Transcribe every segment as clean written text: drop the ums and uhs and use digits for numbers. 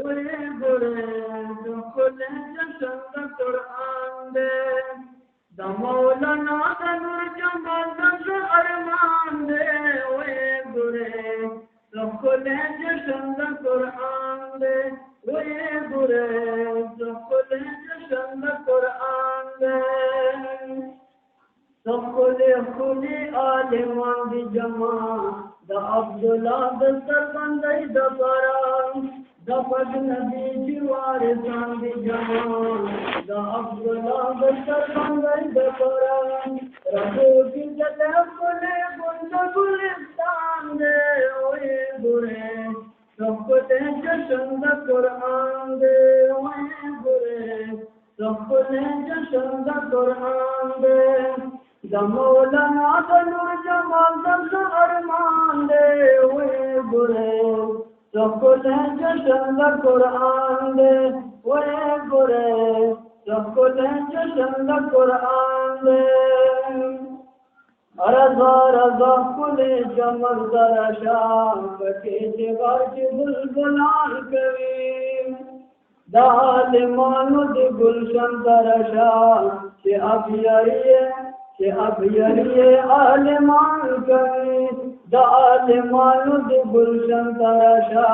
ओए बुरे जो खुले जशंद कुरान दे the Maulana the Noor Jamal the अरमान दे ओए बुरे जो खुले जशंद कुरान दे ओए बुरे जो खुले जशंद कुरान दे तो खुले खुले आलिमान दी जमा द अब्दुल्ला द सरबंदई द बराम द पग नबी जीवार दी जमा द अब्दुल्ला द सरबंदई द बराम रबो की जले खुले गुंज गुलिस्तान दे ओए बुरे तो खुले जशन द कुरान दे ओए बुरे तो खुले जशन द कुरान दे the Maulana the Noor Jamal the अरमान दे ओए बुरे तो खुले जशन द कुरान दे ओए बुरे तो खुले जशन द कुरान दे रज़ा रज़ा खुले जमल दरशा के जवार के बुलबुलान कवी दाल मानुद गुलशन दरशा के अब यरिए आलमान कवी दाल मानुद गुलशन दरशा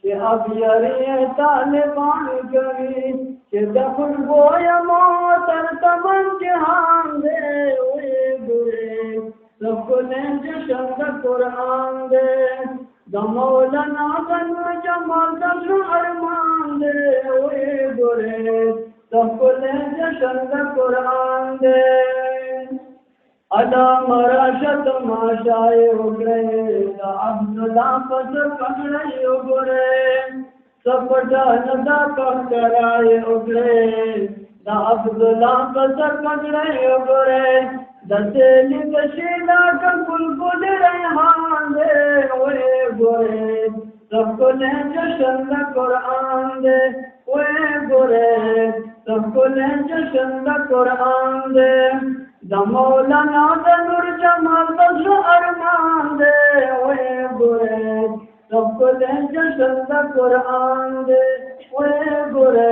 के अब यरिए तालिबान कवी के दफन गोया मोतर तमन जहान दे ओए बुरे सबने जशन द कुरान दे the Maulana the Jamal the अरमान दे ओए बुरे सबने जशन द कुरान दे अदा मराशत माशाए उगरे द अब्दुल्ला पद पकड़े उगरे सबटा नदा कराए उगरे द अब्दुल्ला पद पकड़े उगरे दसेली दशीला का बुलबुल रेहान दे ओए गोरे सबको ले जशन द कुरान दे ओए गोरे सबको ले जशन द कुरान दे the Maulana the Noor Jamal the अरमान दे ओए गोरे सबको ले जशन द कुरान दे ओए गोरे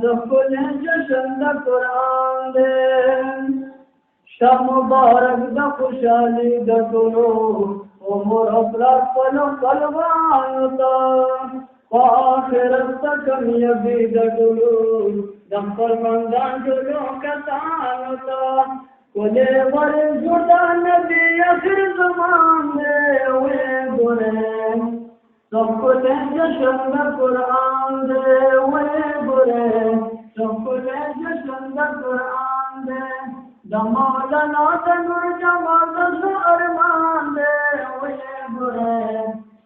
सबको ले जशन द कुरान दे शाह मुबारक द खुशाली द गुरु उमर अफराद पलो कलवानता आखिरत तक कमियबी द गुरु दफ्तर मंदान गुरु कतानता कोले वर जुदा नबी आखिर ज़मान दे ओए बुरे सबको ले जशन द कुरान दे ओए बुरे सबको ले जशन द कुरान दे the Maulana the Noor Jamal the अरमान दे ओए बुरे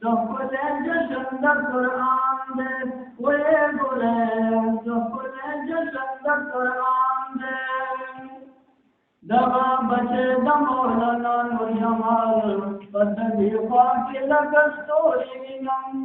सबको ले जशन द कुरान दे ओए बुरे सबको ले जशन द कुरान दे दवा बचे द मौलाना नूर जमाल बदली फाके लगस्तोरी नम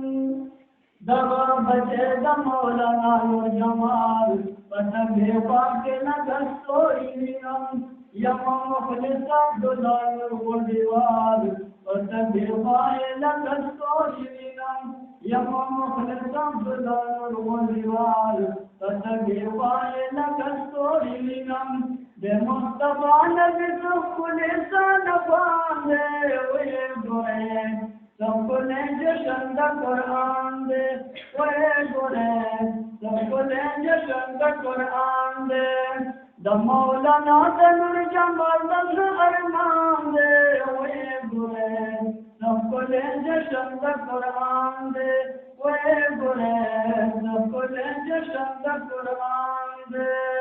दवा बचे द मौलाना नूर जमाल बदली फाके लगस्तोरी नम यम मुखलिस अब्दुल्ला नूर गुलदीवार बदली फाके लगस्तोरी नम यम मुखलिस अब्दुल्ला नूर गुलदीवार बदली फाके लगस्तोरी नम दे मुस्तफा नबी खुले सनफान दे ओए गोरे सबने जशन द कुरान दे ओए गोरे सबने जशन द कुरान दे the Maulana the Noor Jamal the अरमान दे ओए गोरे सबने जशन द कुरान दे ओए गोरे सबने जशन द कुरान दे